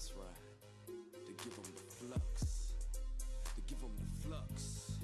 That's right. To give them the flux. To give them the flux.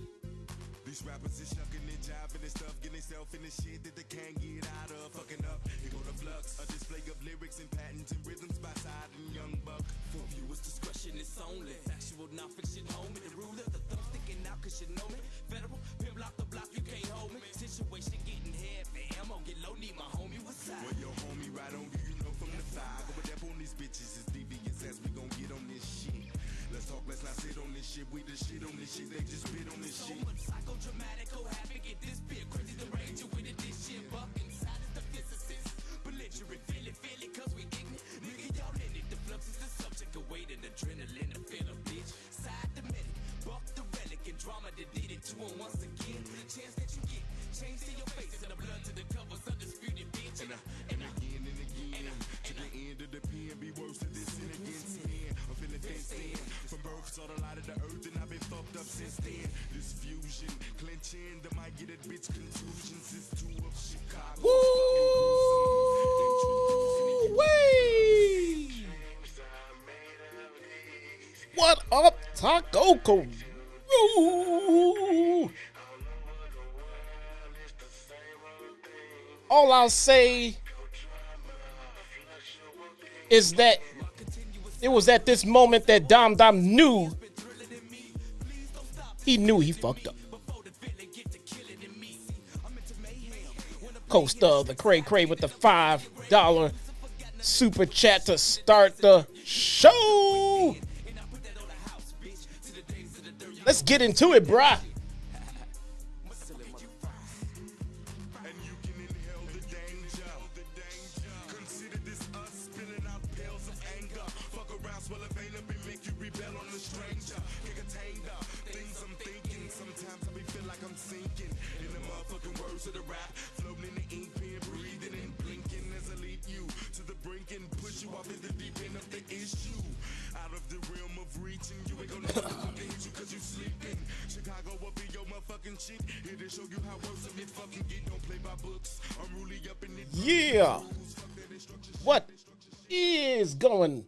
These rappers is shucking and jiving and stuff, getting self in the shit that they can't get out of. Fucking up, here go the flux. A display of lyrics and patterns and rhythms by Side and Young Buck. For viewers' discretion, it's only factual, non-fiction, homie. The ruler, the thumb sticking out, cause you know me. Federal, pimp lock the block, you can't hold me. Situation getting heavy, ammo get low, need my homie, what's up? Well, your homie right on you know from the fire. Go with that on these bitches, it's devious as we gon' get on this shit. Let's talk, let's not sit on this shit. We the shit on this shit, they just spit on this shit. So much psychodramatic, havoc, get this bit crazy, the range with it, this shit. Buck inside is the physicist. Belligerent, feel it, cause we ignorant. Nigga, y'all in it, the flux is the subject of weight and adrenaline, the feel of bitch. Side the medic, buck the relic, and drama that did it to him once again. Chance that you get, change to your face, and the blood to the covers, undisputed bitch. And again, to the end of the pen, be worse than this sin against men. I'm feeling fenced in. From birth, saw the light of the earth, and I've been fucked up since then. This fusion, clenching, the might get a bitch contusions. It's two of Chicago. Woo-wee! What up, Taco? All I'll say is that it was at this moment that Dom knew. He knew he fucked up. Costa of the Cray Cray with the $5 super chat to start the show. Let's get into it, bruh. Yeah. What is going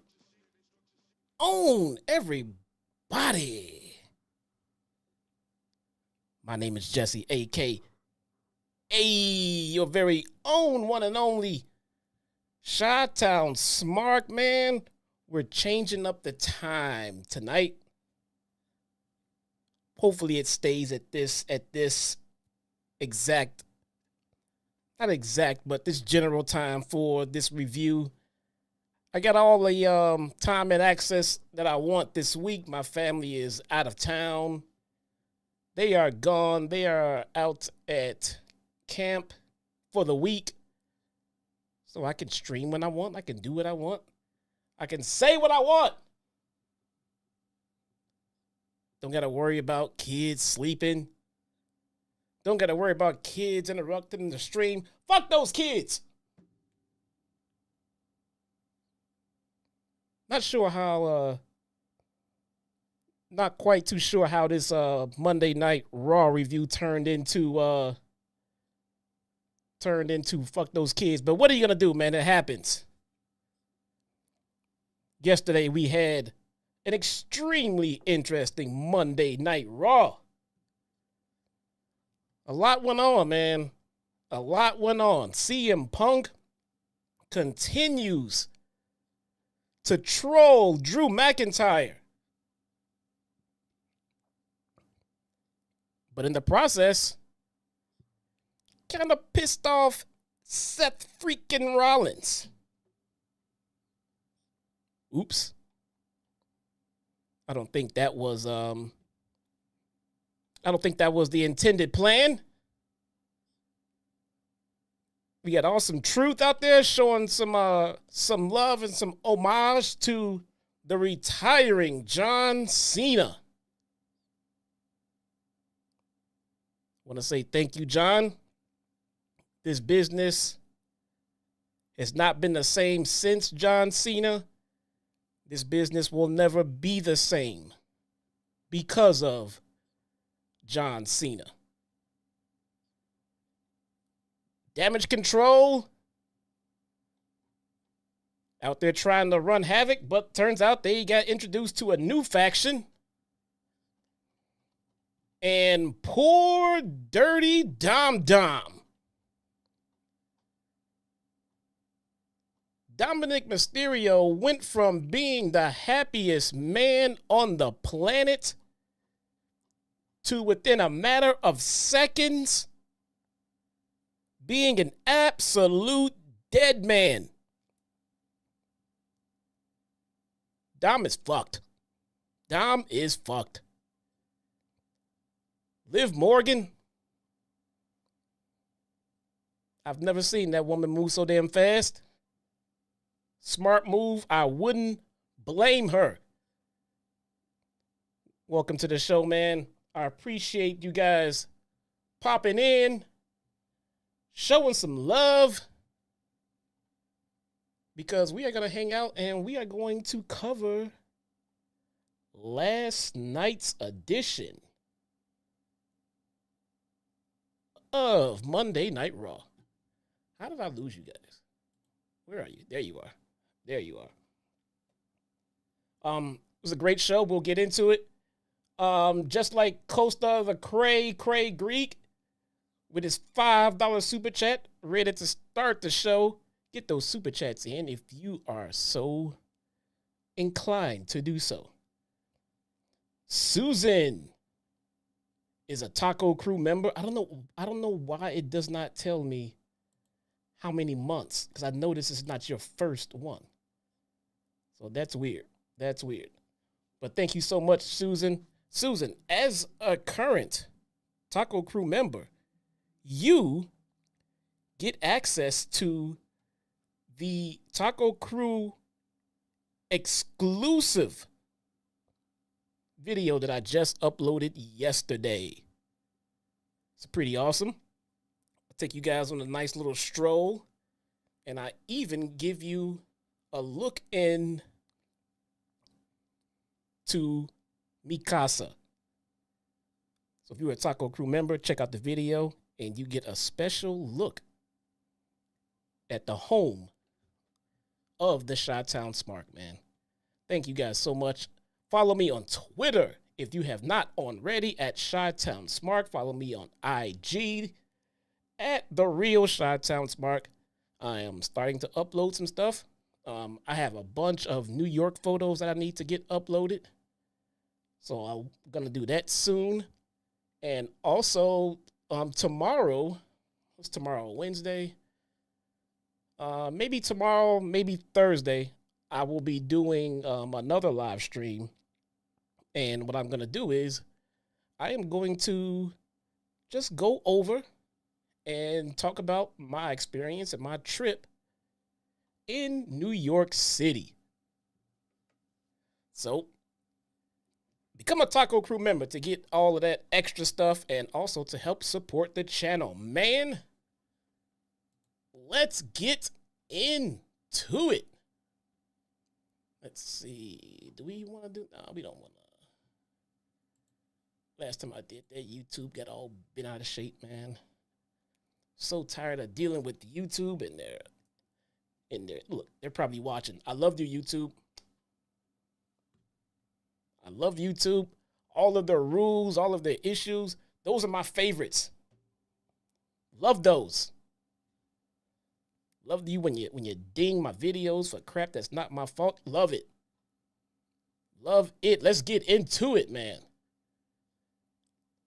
on, everybody? My name is Jesse, a.k.a. your very own one and only Chitown Smark, man. We're changing up the time tonight. Hopefully it stays at this exact, not exact, but this general time for this review. I got all the time and access that I want this week. My family is out of town. They are gone. They are out at camp for the week. So I can stream when I want. I can do what I want. I can say what I want. Don't got to worry about kids sleeping. Don't got to worry about kids interrupting the stream. Fuck those kids. Not quite too sure how this Monday Night Raw review turned into fuck those kids. But what are you going to do, man? It happens. Yesterday we had an extremely interesting Monday Night Raw. A lot went on, man. A lot went on. CM Punk continues to troll Drew McIntyre. But in the process, kind of pissed off Seth freaking Rollins. Oops. I don't think that was the intended plan. We got Awesome Truth out there showing some love and some homage to the retiring John Cena. Want to say thank you, John. This business has not been the same since John Cena. This business will never be the same because of John Cena. Damage CTRL out there trying to run havoc, but turns out they got introduced to a new faction. And poor dirty Dom. Dominic Mysterio went from being the happiest man on the planet to, within a matter of seconds, being an absolute dead man. Dom is fucked. Dom is fucked. Liv Morgan. I've never seen that woman move so damn fast. Smart move. I wouldn't blame her. Welcome to the show, man. I appreciate you guys popping in, showing some love, because we are going to hang out and we are going to cover last night's edition of Monday Night Raw. How did I lose you guys? Where are you? There you are. There you are. It was a great show. We'll get into it. Just like Costa the Cray Greek with his $5 super chat, ready to start the show. Get those super chats in if you are so inclined to do so. Susan is a Taco Crew member. I don't know why it does not tell me how many months, because I know this is not your first one. So that's weird. That's weird. But thank you so much, Susan. Susan, as a current Taco Crew member, you get access to the Taco Crew exclusive video that I just uploaded yesterday. It's pretty awesome. I'll take you guys on a nice little stroll, and I even give you a look in to Mikasa. So if you're a Taco Crew member, check out the video and you get a special look at the home of the Chitown Smark, man. Thank you guys so much. Follow me on Twitter if you have not already at Chitown Smark. Follow me on IG at The Real Chitown Smark. I am starting to upload some stuff. I have a bunch of New York photos that I need to get uploaded. So I'm going to do that soon. And also tomorrow, what's tomorrow, Wednesday? Maybe tomorrow, maybe Thursday, I will be doing another live stream. And what I'm going to do is I am going to just go over and talk about my experience and my trip in New York City. So become a Taco Crew member to get all of that extra stuff and also to help support the channel. Man, let's get into it. Let's see. Do we want to do? No, we don't want to. Last time I did that, YouTube got all bent out of shape, man. So tired of dealing with YouTube and their look, they're probably watching. I love you, YouTube. I love YouTube. All of their rules, all of their issues, those are my favorites. Love those. Love you when you ding my videos for crap that's not my fault. Love it. Love it. Let's get into it, man.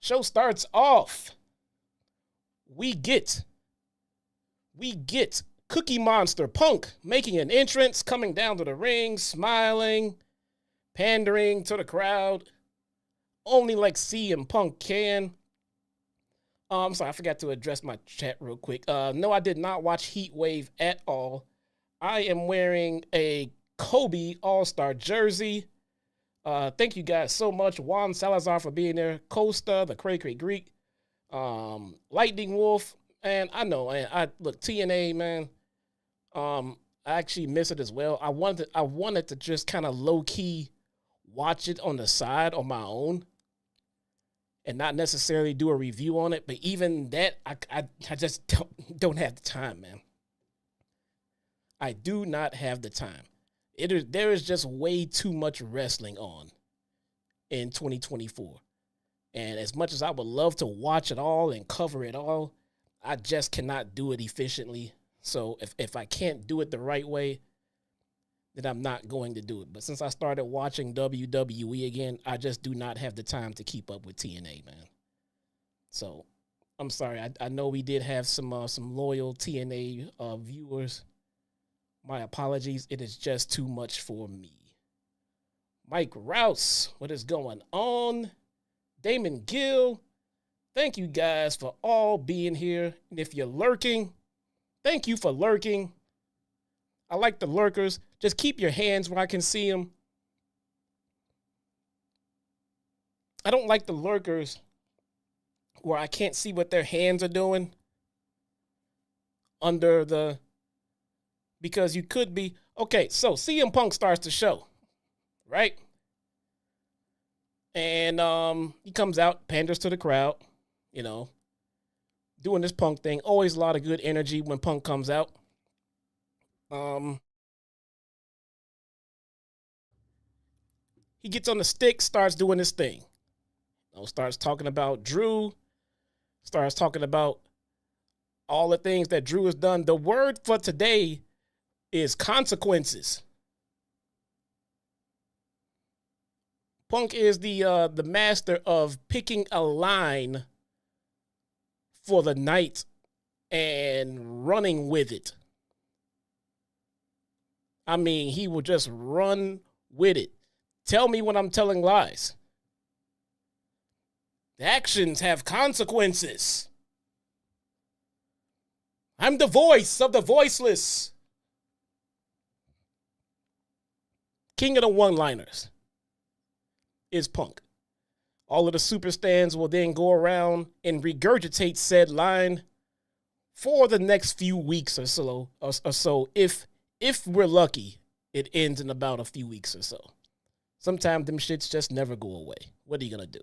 Show starts off. We get Cookie Monster Punk making an entrance, coming down to the ring, smiling, pandering to the crowd, only like CM Punk can. I'm sorry, I forgot to address my chat real quick. No, I did not watch Heat Wave at all. I am wearing a Kobe All-Star jersey. Thank you guys so much. Juan Salazar for being there. Costa, the Cray Greek, Lightning Wolf, and I know, and look, TNA, man. I actually miss it as well. I wanted to just kind of low key watch it on the side on my own, and not necessarily do a review on it. But even that, I just don't have the time, man. I do not have the time. There is just way too much wrestling on in 2024. And as much as I would love to watch it all and cover it all, I just cannot do it efficiently. So if I can't do it the right way, then I'm not going to do it. But since I started watching WWE again, I just do not have the time to keep up with TNA, man. So I'm sorry. I know we did have some loyal TNA viewers. My apologies. It is just too much for me. Mike Rouse, what is going on? Damon Gill, thank you guys for all being here. And if you're lurking, thank you for lurking. I like the lurkers. Just keep your hands where I can see them. I don't like the lurkers where I can't see what their hands are doing because you could be, okay, so CM Punk starts the show, right? And he comes out, panders to the crowd, doing this Punk thing. Always a lot of good energy when Punk comes out. He gets on the stick, starts doing his thing. Starts talking about Drew, starts talking about all the things that Drew has done. The word for today is consequences. Punk is the master of picking a line for the night and running with it. I mean, he will just run with it. Tell me when I'm telling lies. The actions have consequences. I'm the voice of the voiceless. King of the one-liners is Punk. All of the super stands will then go around and regurgitate said line for the next few weeks or so. If we're lucky, it ends in about a few weeks or so. Sometimes them shits just never go away. What are you gonna do?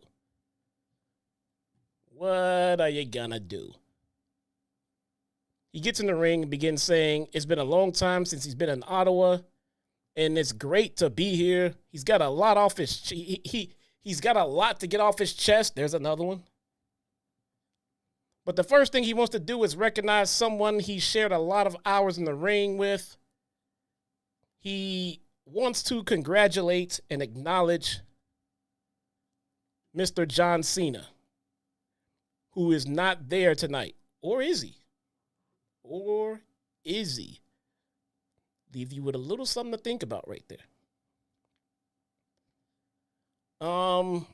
What are you gonna do? He gets in the ring and begins saying it's been a long time since he's been in Ottawa, and it's great to be here. He's got a lot off his he's got a lot to get off his chest. There's another one. But the first thing he wants to do is recognize someone he shared a lot of hours in the ring with. He wants to congratulate and acknowledge Mr. John Cena, who is not there tonight. Or is he? Or is he? Leave you with a little something to think about right there. Punk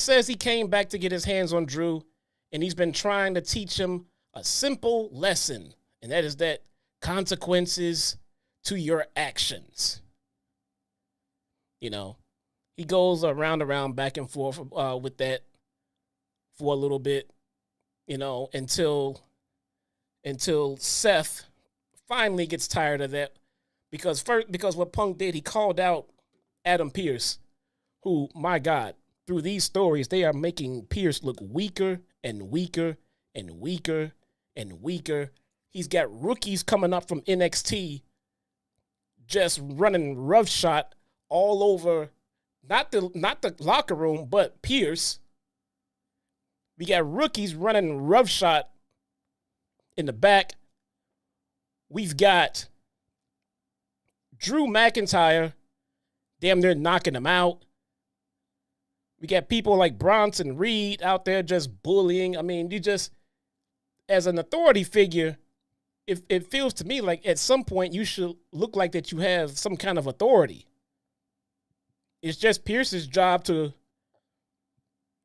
says he came back to get his hands on Drew, and he's been trying to teach him a simple lesson, and that is that consequences to your actions. He goes around, back and forth with that for a little bit, until Seth finally gets tired of that. Because what Punk did, he called out Adam Pearce, who, my God, through these stories, they are making Pearce look weaker and weaker and weaker and weaker. He's got rookies coming up from NXT just running roughshod all over, not the locker room, but Pearce. We got rookies running roughshod in the back. We've got Drew McIntyre damn near knocking him out. We got people like Bronson Reed out there just bullying. I mean, you just, as an authority figure, it feels to me like at some point you should look like that you have some kind of authority. It's just Pierce's job to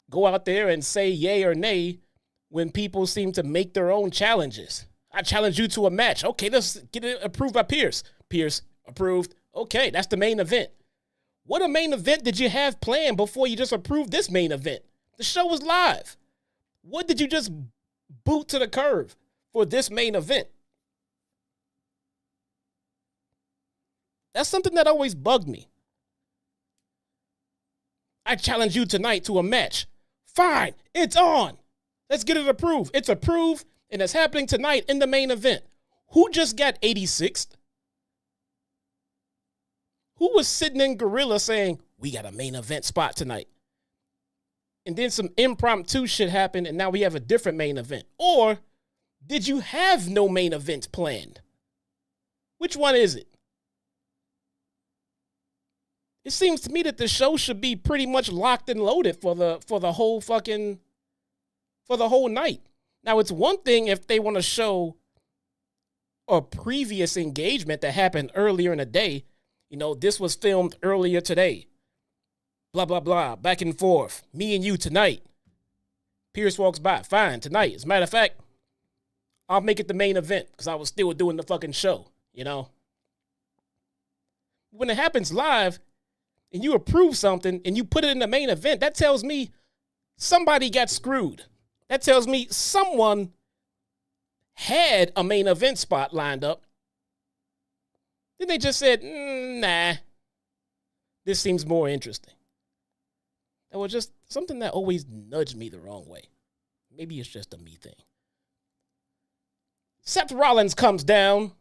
go out there and say yay or nay when people seem to make their own challenges. I challenge you to a match. Okay, let's get it approved by Pierce. Pierce, approved. Okay, that's the main event. What a main event did you have planned before you just approved this main event? The show was live. What did you just boot to the curb for this main event? That's something that always bugged me. I challenge you tonight to a match. Fine, it's on. Let's get it approved. It's approved, and it's happening tonight in the main event. Who just got 86th? Who was sitting in Gorilla saying, we got a main event spot tonight? And then some impromptu shit happened, and now we have a different main event. Or did you have no main event planned? Which one is it? It seems to me that the show should be pretty much locked and loaded for the whole night. Now, it's one thing if they want to show a previous engagement that happened earlier in the day. You know, this was filmed earlier today. Blah, blah, blah, back and forth. Me and you tonight. Pierce walks by. Fine, tonight. As a matter of fact, I'll make it the main event because I was still doing the fucking show, you know? When it happens live and you approve something and you put it in the main event, that tells me somebody got screwed. That tells me someone had a main event spot lined up. Then they just said, nah, this seems more interesting. That was just something that always nudged me the wrong way. Maybe it's just a me thing. Seth Rollins comes down.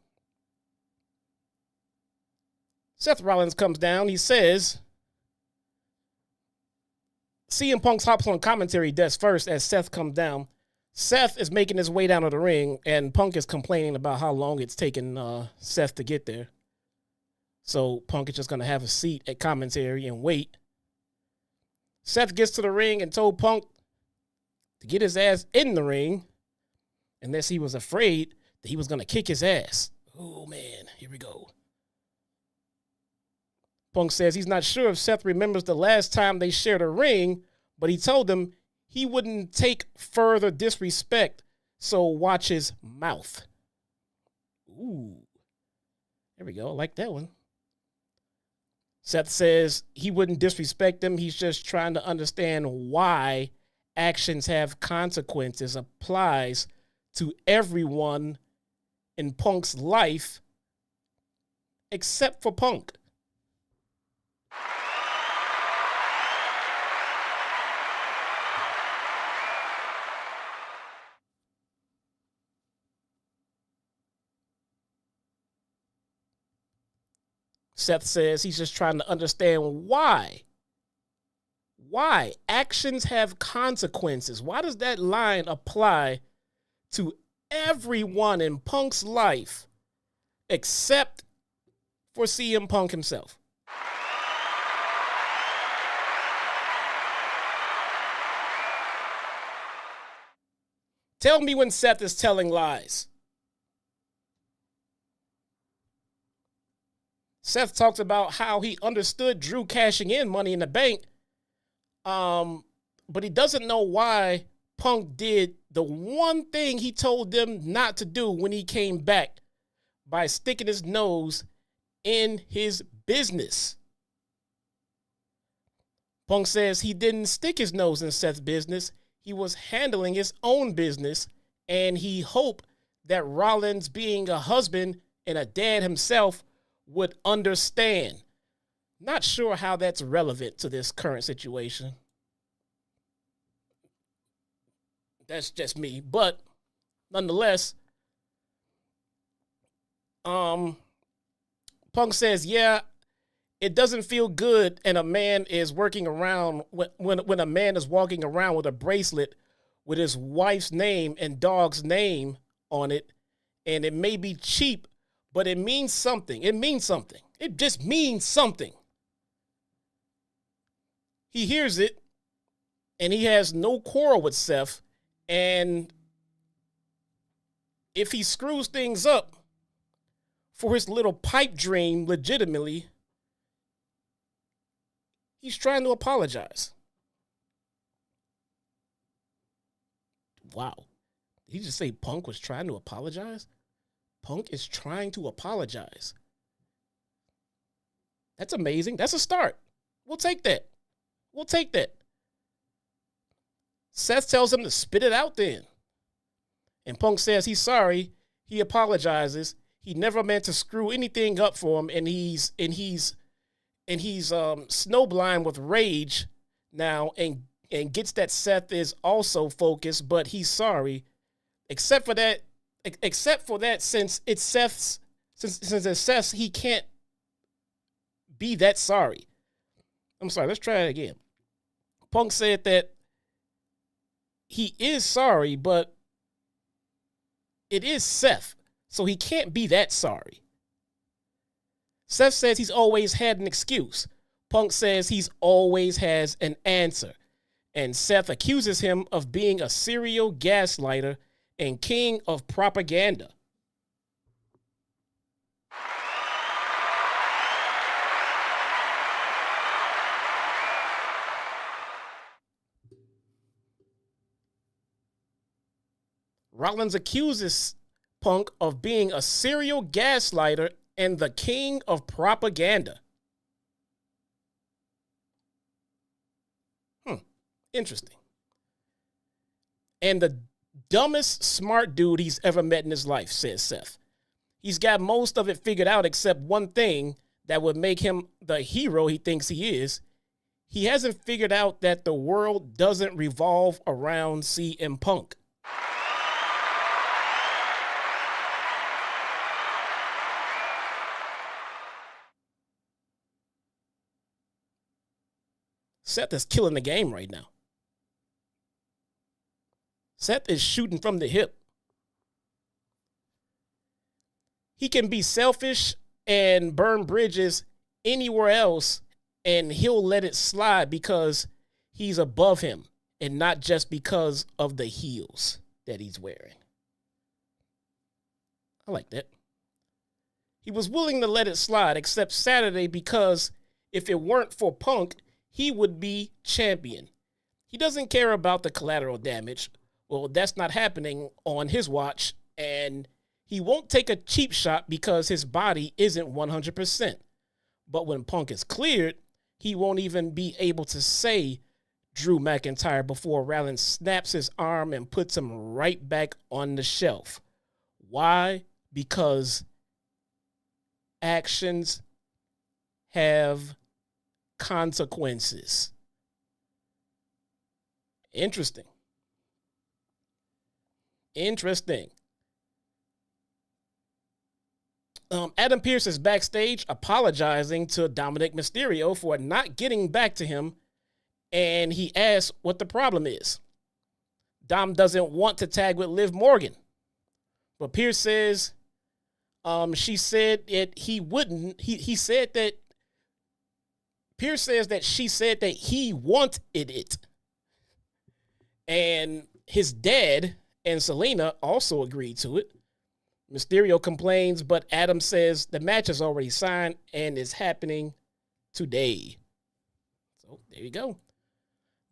He says, CM Punk's hops on commentary desk first as Seth comes down. Seth is making his way down to the ring, and Punk is complaining about how long it's taken Seth to get there. So Punk is just going to have a seat at commentary and wait. Seth gets to the ring and told Punk to get his ass in the ring unless he was afraid that he was going to kick his ass. Oh, man, here we go. Punk says he's not sure if Seth remembers the last time they shared a ring, but he told him he wouldn't take further disrespect, so watch his mouth. Ooh. There we go. I like that one. Seth says he wouldn't disrespect him. He's just trying to understand why actions have consequences applies to everyone in Punk's life except for Punk. Seth says he's just trying to understand why. Why? Actions have consequences. Why does that line apply to everyone in Punk's life except for CM Punk himself? Tell me when Seth is telling lies. Seth talks about how he understood Drew cashing in Money in the Bank, but he doesn't know why Punk did the one thing he told them not to do when he came back by sticking his nose in his business. Punk says he didn't stick his nose in Seth's business. He was handling his own business, and he hoped that Rollins, being a husband and a dad himself, would understand. Not sure how that's relevant to this current situation. That's just me. But nonetheless, Punk says, yeah, it doesn't feel good and a man is working around when a man is walking around with a bracelet with his wife's name and dog's name on it, and it may be cheap, but it means something. It means something. It just means something. He hears it, and he has no quarrel with Seth. And if he screws things up for his little pipe dream legitimately, he's trying to apologize. Wow. Did he just say Punk was trying to apologize? Punk is trying to apologize. That's amazing. That's a start. We'll take that. We'll take that. Seth tells him to spit it out then. And Punk says he's sorry. He apologizes. He never meant to screw anything up for him, and he's snowblind with rage now and gets that Seth is also focused, but he's sorry. Except for that except for that, since it's Seth's, since it's Seth's, he can't be that sorry. I'm sorry, let's try it again. Punk said that he is sorry, but it is Seth, so he can't be that sorry. Seth says he's always had an excuse. Punk says he's always has an answer. And Seth accuses him of being a serial gaslighter and king of propaganda. Rollins accuses Punk of being a serial gaslighter and the king of propaganda. Interesting. And the dumbest smart dude he's ever met in his life, says Seth. He's got most of it figured out except one thing that would make him the hero he thinks he is. He hasn't figured out that the world doesn't revolve around CM Punk. Seth is killing the game right now. Seth is shooting from the hip. He can be selfish and burn bridges anywhere else, and he'll let it slide because he's above him and not just because of the heels that he's wearing. I like that. He was willing to let it slide except Saturday because if it weren't for Punk, he would be champion. He doesn't care about the collateral damage. Well, that's not happening on his watch, and he won't take a cheap shot because his body isn't 100%. But when Punk is cleared, he won't even be able to say Drew McIntyre before Rollins snaps his arm and puts him right back on the shelf. Why? Because actions have consequences. Interesting. Adam Pearce is backstage apologizing to Dominic Mysterio for not getting back to him, and he asks what the problem is. Dom doesn't want to tag with Liv Morgan, but Pearce says she said that he wouldn't. He said that Pearce says that she said that he wanted it, and his dad and Zelina also agreed to it. Mysterio complains, but Adam says the match is already signed and is happening today. So there you go.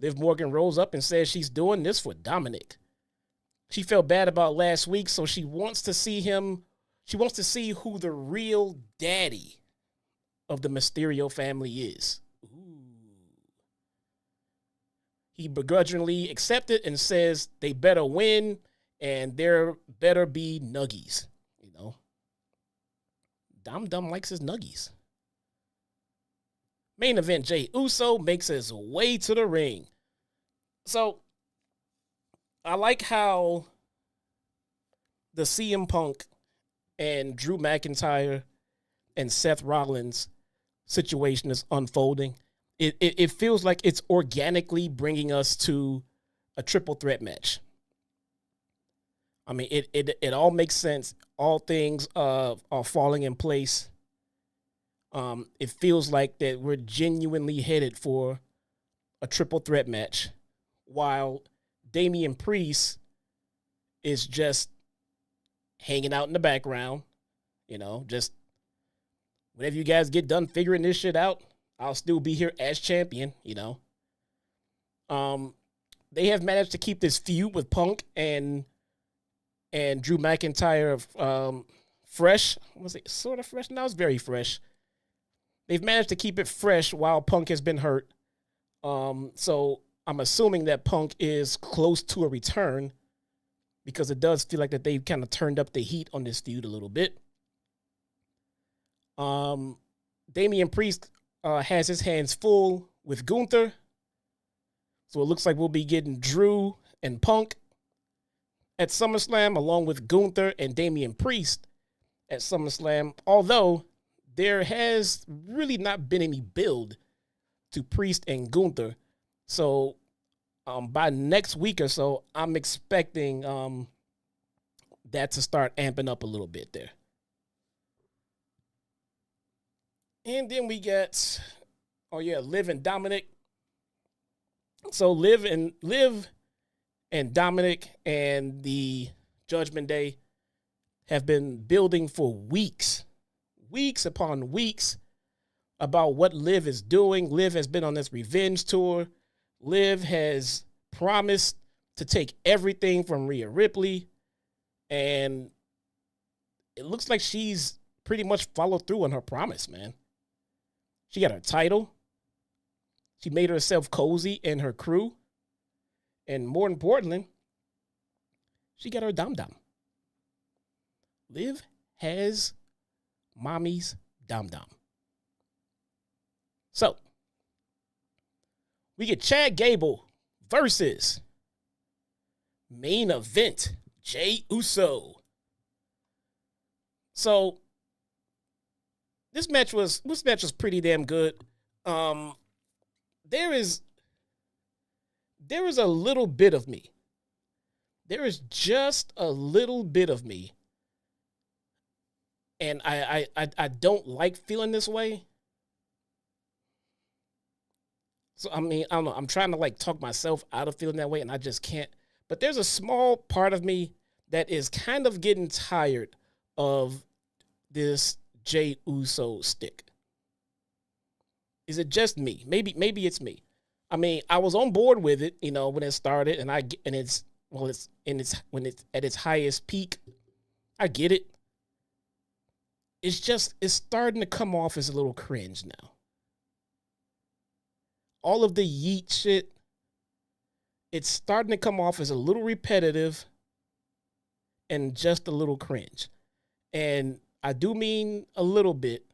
Liv Morgan rolls up and says she's doing this for Dominic. She felt bad about last week, so she wants to see him. She wants to see who the real daddy of the Mysterio family is. He begrudgingly accepted and says they better win and there better be nuggies. You know, Dom likes his nuggies. Main event, Jey Uso makes his way to the ring. So, I like how the CM Punk and Drew McIntyre and Seth Rollins situation is unfolding. It feels like it's organically bringing us to a triple threat match. I mean, it all makes sense. All things are falling in place. It feels like that we're genuinely headed for a triple threat match, while Damian Priest is just hanging out in the background. You know, just whenever you guys get done figuring this shit out, I'll still be here as champion, you know. They have managed to keep this feud with Punk and Drew McIntyre fresh. Was it sort of fresh? No, it's very fresh. They've managed to keep it fresh while Punk has been hurt. So I'm assuming that Punk is close to a return because it does feel like that they've kind of turned up the heat on this feud a little bit. Damian Priest has his hands full with Gunther. So it looks like we'll be getting Drew and Punk. at SummerSlam, along with Gunther and Damian Priest at SummerSlam, although there has really not been any build to Priest and Gunther. So by next week or so, I'm expecting that to start amping up a little bit there. And then we get, Liv and Dominic. So Liv and Dominic and the Judgment Day have been building for weeks upon weeks about what Liv is doing. Liv has been on this revenge tour. Liv has promised to take everything from Rhea Ripley, and it looks like she's pretty much followed through on her promise, man. She got her title. She made herself cozy in her crew. And more importantly, she got her dum-dum. Liv has mommy's dum-dum. So, we get Chad Gable versus main event Jey Uso. So, this match was pretty damn good. There is a little bit of me. There is just a little bit of me. And I don't like feeling this way. So, I mean, I don't know. I'm trying to talk myself out of feeling that way, and I just can't. But there's a small part of me that is kind of getting tired of this Jey Uso stick. Is it just me? Maybe it's me. I mean, I was on board with it, when it started, and it's at its highest peak. I get it. It's starting to come off as a little cringe now. All of the yeet shit, it's starting to come off as a little repetitive and just a little cringe. And I do mean a little bit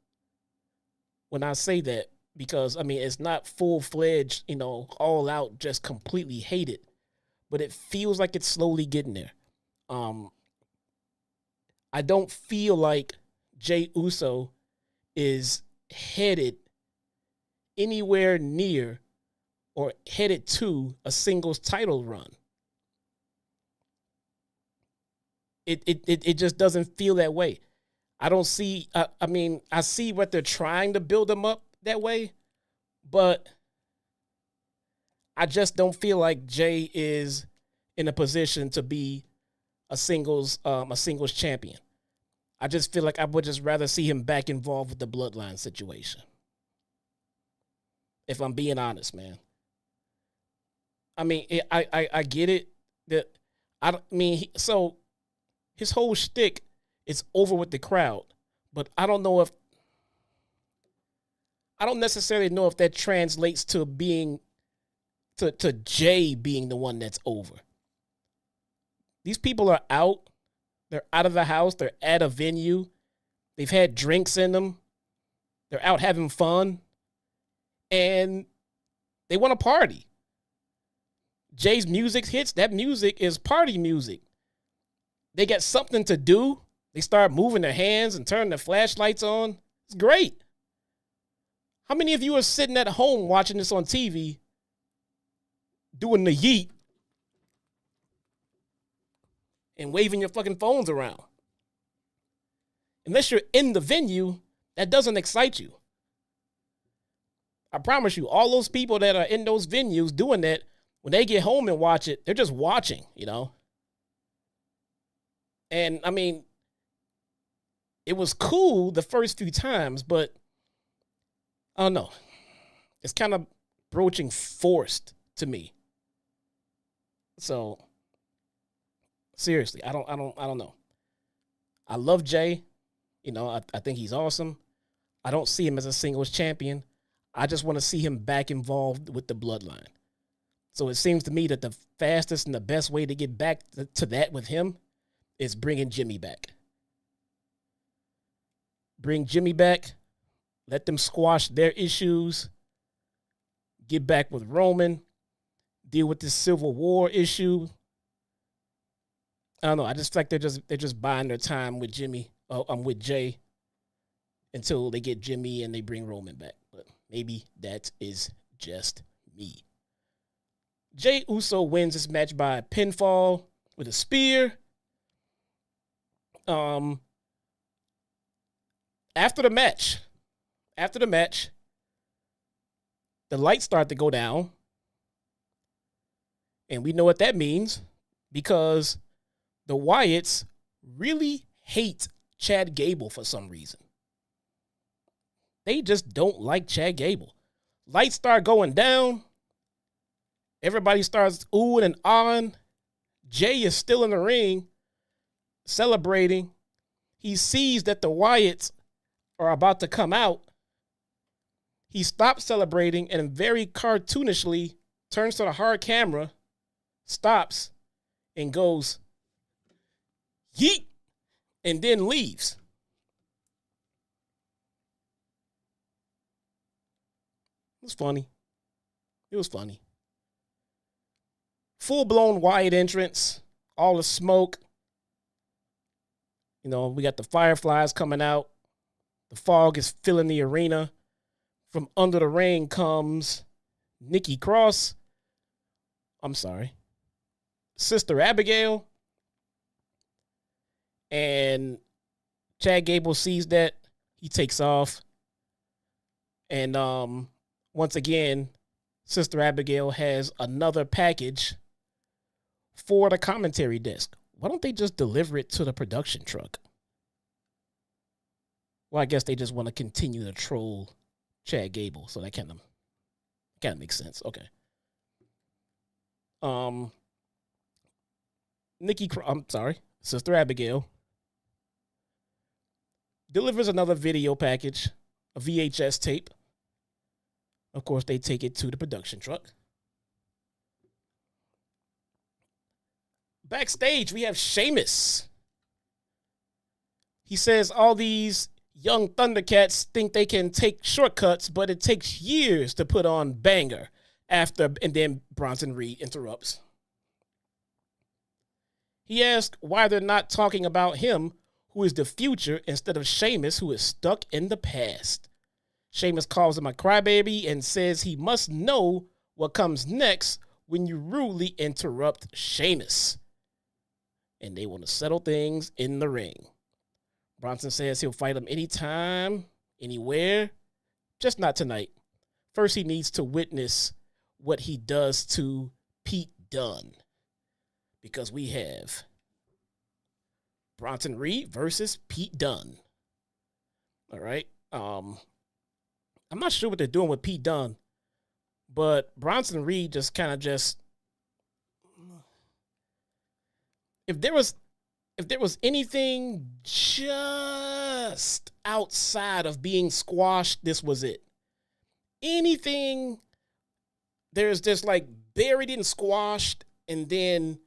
when I say that, because, I mean, it's not full-fledged, all out, just completely hate it. But it feels like it's slowly getting there. I don't feel like Jey Uso is headed anywhere near or headed to a singles title run. It just doesn't feel that way. I don't see, I see what they're trying to build him up that way, but I just don't feel like Jey is in a position to be a singles champion. I just feel like I would just rather see him back involved with the bloodline situation. If I'm being honest, man. I mean, I get it. So his whole shtick is over with the crowd, but I don't necessarily know if that translates to to Jey being the one that's over. These people are out. They're out of the house. They're at a venue. They've had drinks in them. They're out having fun. And they want to party. Jay's music hits. That music is party music. They got something to do. They start moving their hands and turning their flashlights on. It's great. How many of you are sitting at home watching this on TV doing the yeet and waving your fucking phones around? Unless you're in the venue, that doesn't excite you. I promise you, all those people that are in those venues doing that, when they get home and watch it, they're just watching, And, I mean, it was cool the first few times, but I don't know. It's kind of broaching forced to me. So, seriously, I don't know. I love Jey. I think he's awesome. I don't see him as a singles champion. I just want to see him back involved with the bloodline. So it seems to me that the fastest and the best way to get back to that with him is bringing Jimmy back. Bring Jimmy back. Let them squash their issues. Get back with Roman. Deal with this Civil War issue. I don't know. I just feel like they're just buying their time with Jimmy. I'm with Jay until they get Jimmy and they bring Roman back. But maybe that is just me. Jey Uso wins this match by pinfall with a spear. After the match, the lights start to go down. And we know what that means because the Wyatts really hate Chad Gable for some reason. They just don't like Chad Gable. Lights start going down. Everybody starts oohing and ahhing. Jey is still in the ring celebrating. He sees that the Wyatts are about to come out. He stops celebrating and very cartoonishly turns to the hard camera, stops, and goes, yeet, and then leaves. It was funny. Full-blown Wyatt entrance, all the smoke. You know, we got the fireflies coming out. The fog is filling the arena. From under the ring comes Sister Abigail. And Chad Gable sees that. He takes off. And once again, Sister Abigail has another package for the commentary desk. Why don't they just deliver it to the production truck? Well, I guess they just want to continue to troll Chad Gable, so that kind of makes sense. Okay. Sister Abigail delivers another video package, a VHS tape. Of course, they take it to the production truck. Backstage, we have Sheamus. He says all these young Thundercats think they can take shortcuts, but it takes years to put on banger and then Bronson Reed interrupts. He asks why they're not talking about him, who is the future, instead of Sheamus, who is stuck in the past. Sheamus calls him a crybaby and says he must know what comes next when you rudely interrupt Sheamus. And they want to settle things in the ring. Bronson says he'll fight him anytime, anywhere, just not tonight. First, he needs to witness what he does to Pete Dunne. Because we have Bronson Reed versus Pete Dunne. All right. I'm not sure what they're doing with Pete Dunne, but Bronson Reed just kind of if there was anything just outside of being squashed, this was it. Anything there's just like buried and squashed, and then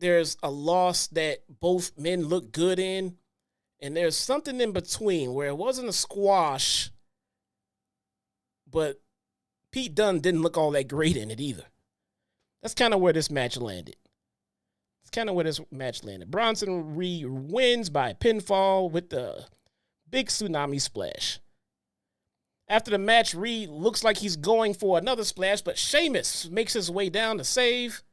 there's a loss that both men look good in, and there's something in between where it wasn't a squash, but Pete Dunne didn't look all that great in it either. That's kind of where this match landed. Bronson Reed wins by pinfall with the big tsunami splash. After the match, Reed looks like he's going for another splash, but Sheamus makes his way down to save.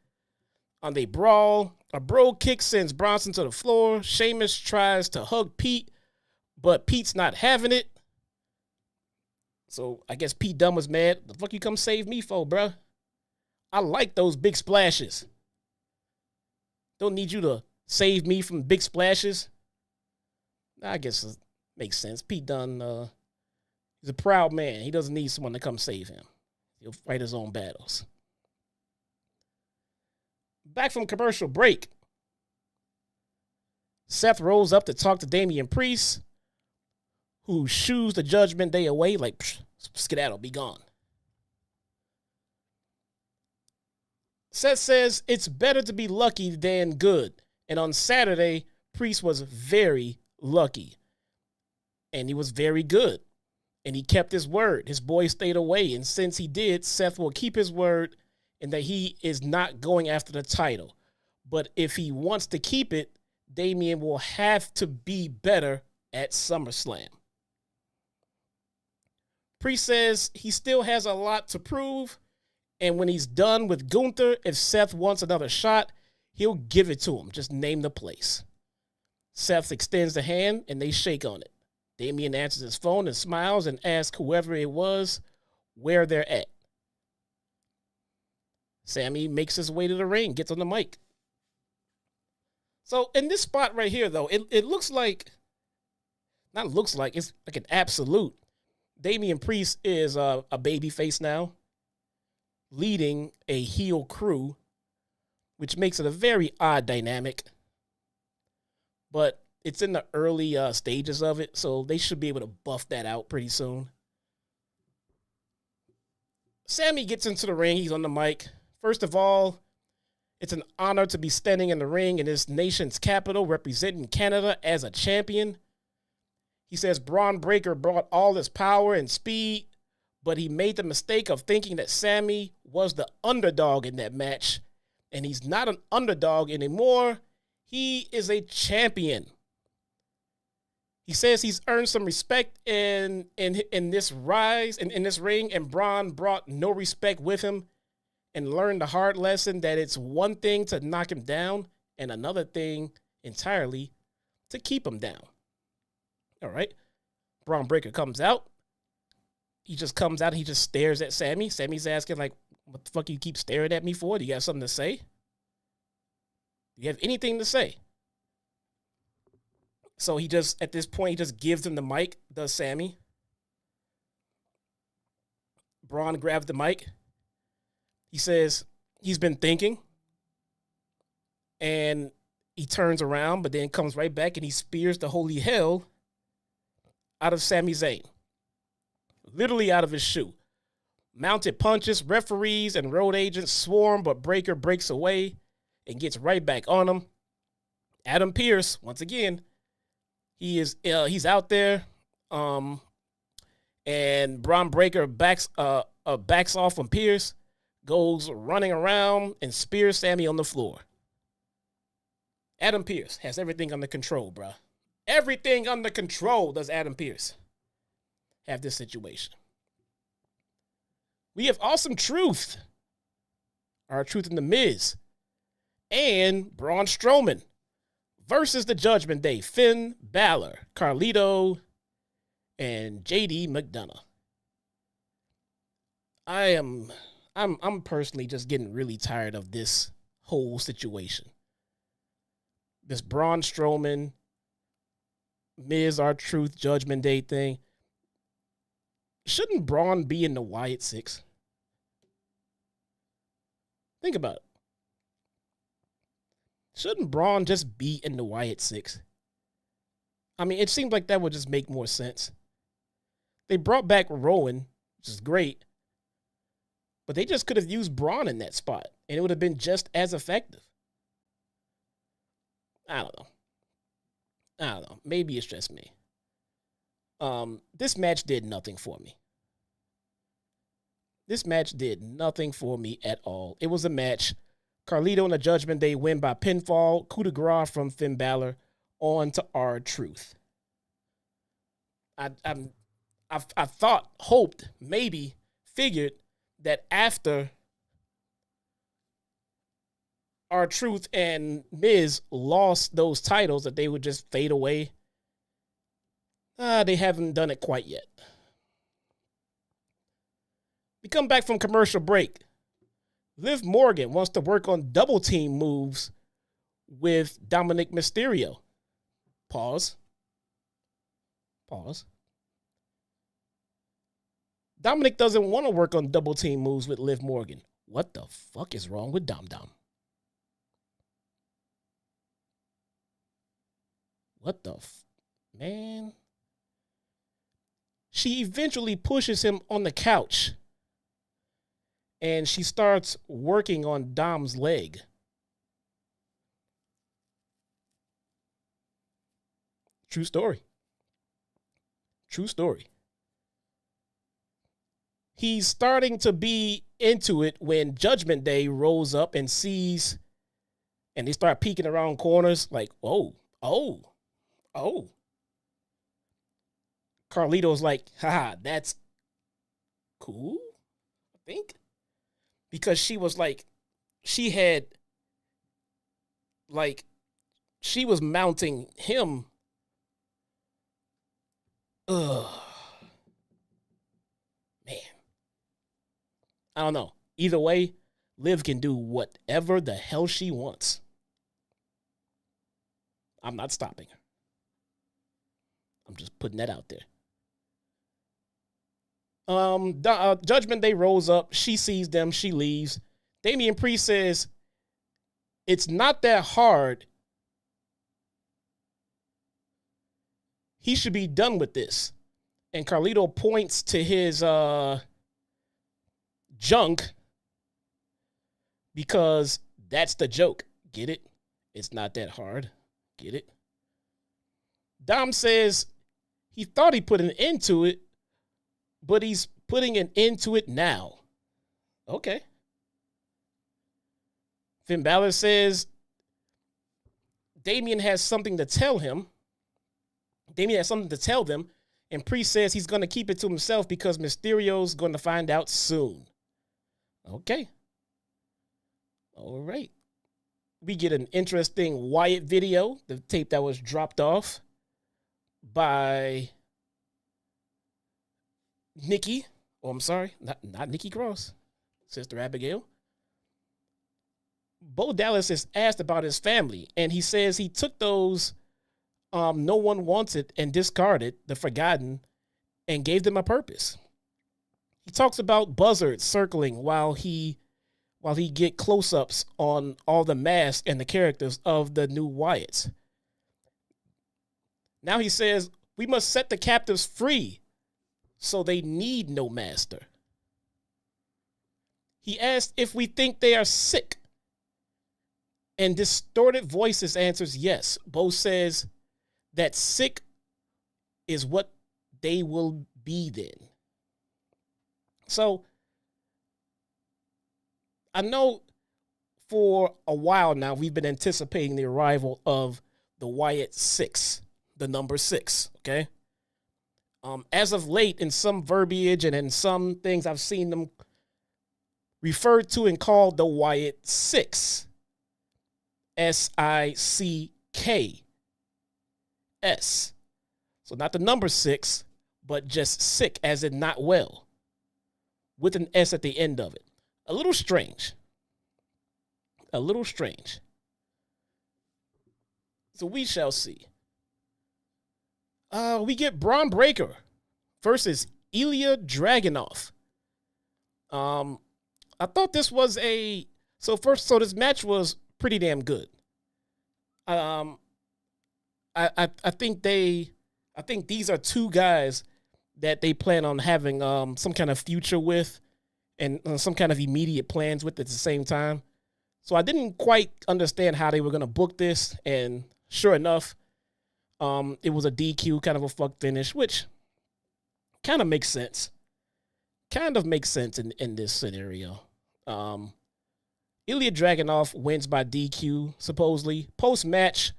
On they brawl. A bro kick sends Bronson to the floor. Sheamus tries to hug Pete, but Pete's not having it. So I guess Pete Dunne was mad. The fuck you come save me for, bruh? I like those big splashes. Don't need you to save me from big splashes. I guess it makes sense. Pete Dunne, he's a proud man. He doesn't need someone to come save him. He'll fight his own battles. Back from commercial break. Seth rolls up to talk to Damian Priest, who shoos the Judgment Day away like, skedaddle, be gone. Seth says it's better to be lucky than good. And on Saturday, Priest was very lucky. And he was very good. And he kept his word. His boy stayed away. And since he did, Seth will keep his word and that he is not going after the title. But if he wants to keep it, Damian will have to be better at SummerSlam. Priest says he still has a lot to prove, and when he's done with Gunther, if Seth wants another shot, he'll give it to him. Just name the place. Seth extends the hand, and they shake on it. Damian answers his phone and smiles and asks whoever it was where they're at. Sami makes his way to the ring, gets on the mic. So in this spot right here, though, it looks like, not looks like, it's like an absolute. Damian Priest is a baby face now, leading a heel crew, which makes it a very odd dynamic. But it's in the early stages of it, so they should be able to buff that out pretty soon. Sami gets into the ring. He's on the mic. First of all, it's an honor to be standing in the ring in this nation's capital representing Canada as a champion. He says Braun Breaker brought all his power and speed, but he made the mistake of thinking that Sami was the underdog in that match, and he's not an underdog anymore. He is a champion. He says he's earned some respect in this rise, in this ring, and Braun brought no respect with him and learned the hard lesson that it's one thing to knock him down and another thing entirely to keep him down. All right. Braun Breaker comes out. He just comes out. He just stares at Sami. Sami's asking, like, what the fuck you keep staring at me for? Do you have something to say? Do you have anything to say? So he just, at this point, he just gives him the mic, does Sami. Braun grabs the mic. He says he's been thinking. And he turns around, but then comes right back and he spears the holy hell out of Sami Zayn. Literally out of his shoe. Mounted punches, referees, and road agents swarm, but Breaker breaks away and gets right back on him. Adam Pearce, once again, he's out there, and Braun Breaker backs off from Pearce, goes running around and spears Sami on the floor. Adam Pearce has everything under control, bruh. Everything under control does Adam Pearce have this situation. We have Awesome Truth, our Truth in the Miz, and Braun Strowman versus the Judgment Day, Finn Balor, Carlito, and JD McDonough. I'm personally just getting really tired of this whole situation. This Braun Strowman, Miz, our Truth, Judgment Day thing. Shouldn't Braun be in the Wyatt Six? Think about it. Shouldn't Braun just be in the Wyatt Six? I mean, it seems like that would just make more sense. They brought back Rowan, which is great, but they just could have used Braun in that spot, and it would have been just as effective. I don't know. Maybe it's just me. This match did nothing for me. This match did nothing for me at all. It was a match. Carlito and the Judgment Day win by pinfall, coup de grace from Finn Balor on to our Truth. I thought, hoped, maybe, figured that after our Truth and Miz lost those titles that they would just fade away. They haven't done it quite yet. We come back from commercial break. Liv Morgan wants to work on double team moves with Dominik Mysterio. Pause. Dominic doesn't want to work on double team moves with Liv Morgan. What the fuck is wrong with Dom? What the man? She eventually pushes him on the couch and she starts working on Dom's leg. True story. He's starting to be into it when Judgment Day rolls up and sees and they start peeking around corners like, oh. Carlito's like, haha, that's cool, I think. Because she was like, she was mounting him. Ugh. Man. I don't know. Either way, Liv can do whatever the hell she wants. I'm not stopping her. I'm just putting that out there. Judgment Day rolls up. She sees them. She leaves. Damian Priest says, it's not that hard. He should be done with this. And Carlito points to his junk because that's the joke. Get it? It's not that hard. Get it? Dom says he thought he put an end to it, but he's putting an end to it now. Okay. Finn Balor says Damian has something to tell him. Damian has something to tell them, and Priest says he's going to keep it to himself because Mysterio's going to find out soon. Okay. All right. We get an interesting Wyatt video, the tape that was dropped off by Nikki. Oh, I'm sorry. Not Nikki Cross. Sister Abigail. Bo Dallas is asked about his family, and he says he took those no one wanted and discarded, the forgotten, and gave them a purpose. He talks about buzzards circling while he get close-ups on all the masks and the characters of the new Wyatts. Now he says, we must set the captives free so they need no master. He asked if we think they are sick. And Distorted Voices answers yes. Bo says that sick is what they will be then. So, I know for a while now we've been anticipating the arrival of the Wyatt 6, the number 6, okay? As of late, in some verbiage and in some things, I've seen them referred to and called the Wyatt 6. S-I-C-K-S. So not the number 6, but just sick, as in not well, with an S at the end of it. A little strange. A little strange. So we shall see. We get Braun Breaker versus Ilya Dragunov. I thought this was so this match was pretty damn good. I think these are two guys that they plan on having some kind of future with and some kind of immediate plans with at the same time. So I didn't quite understand how they were going to book this, and sure enough, it was a DQ, kind of a fuck finish, which kind of makes sense. Kind of makes sense in this scenario. Ilya Dragunov wins by DQ, supposedly. Post-match,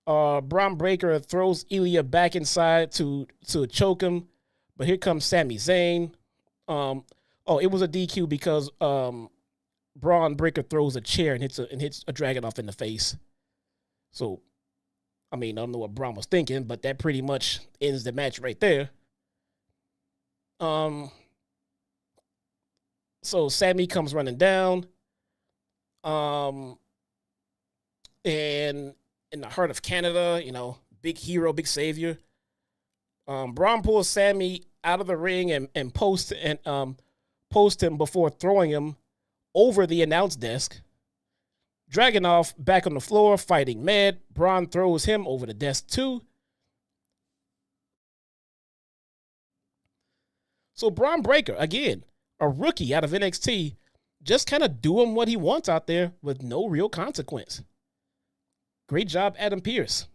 Braun Breaker throws Ilya back inside to choke him, but here comes Sami Zayn. It was a DQ because Braun Breaker throws a chair and hits a Dragunov in the face. So, I mean, I don't know what Braun was thinking, but that pretty much ends the match right there. So Sami comes running down. And in the heart of Canada, big hero, big savior. Braun pulls Sami out of the ring and post him before throwing him over the announce desk. Dragunov back on the floor, fighting mad. Braun throws him over the desk too. So Braun Breaker, again, a rookie out of NXT, just kind of doing what he wants out there with no real consequence. Great job, Adam Pearce.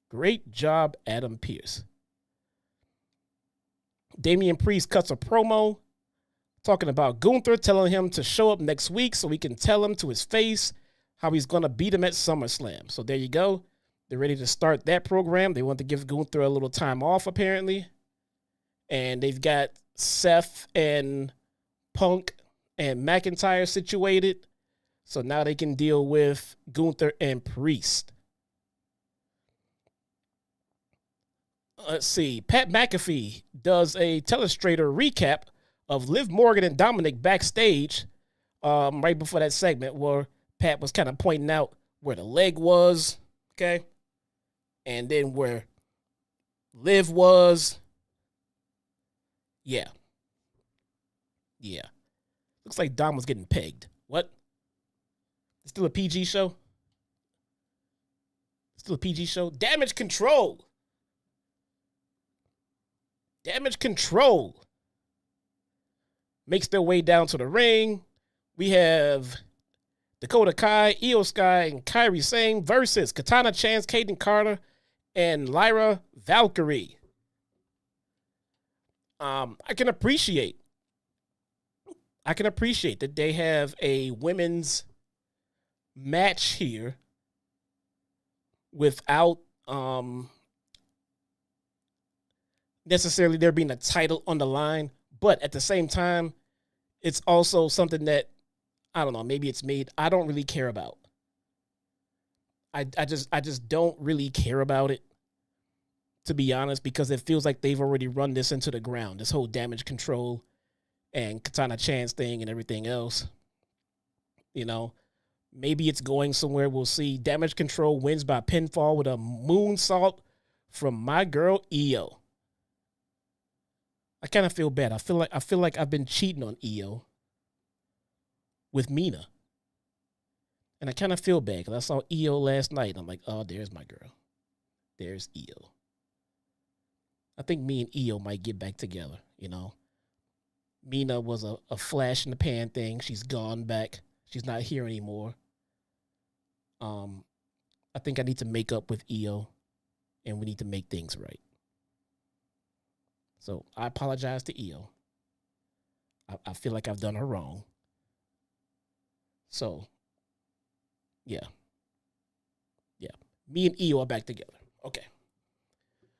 Great job, Adam Pearce. Damian Priest cuts a promo talking about GUNTHER, telling him to show up next week so he can tell him to his face how he's going to beat him at SummerSlam. So there you go. They're ready to start that program. They want to give Gunther a little time off, apparently. And they've got Seth and Punk and McIntyre situated. So now they can deal with Gunther and Priest. Let's see. Pat McAfee does a telestrator recap of Liv Morgan and Dominic backstage right before that segment where Pat was kind of pointing out where the leg was, okay? And then where Liv was. Yeah. Looks like Dom was getting pegged. What? It's still a PG show? Still a PG show? Damage Control. Damage Control makes their way down to the ring. We have Dakota Kai, Io Sky, and Kairi Sane versus Katana Chance, Kayden Carter, and Lyra Valkyria. I can appreciate that they have a women's match here without necessarily there being a title on the line, but at the same time, it's also something that, I don't know, maybe it's made, I don't really care about. I just don't really care about it, to be honest, because it feels like they've already run this into the ground, this whole Damage Control and Katana Chance thing and everything else. You know, maybe it's going somewhere. We'll see. Damage Control wins by pinfall with a moonsault from my girl Io. I kind of feel bad. I feel like I've been cheating on Io with Mina. And I kind of feel bad because I saw Io last night. I'm like, oh, there's my girl. There's Io. I think me and Io might get back together, you know. Mina was a flash in the pan thing. She's gone back. She's not here anymore. I think I need to make up with Io, and we need to make things right. So I apologize to Io. I feel like I've done her wrong. So, yeah. Me and Io are back together. Okay.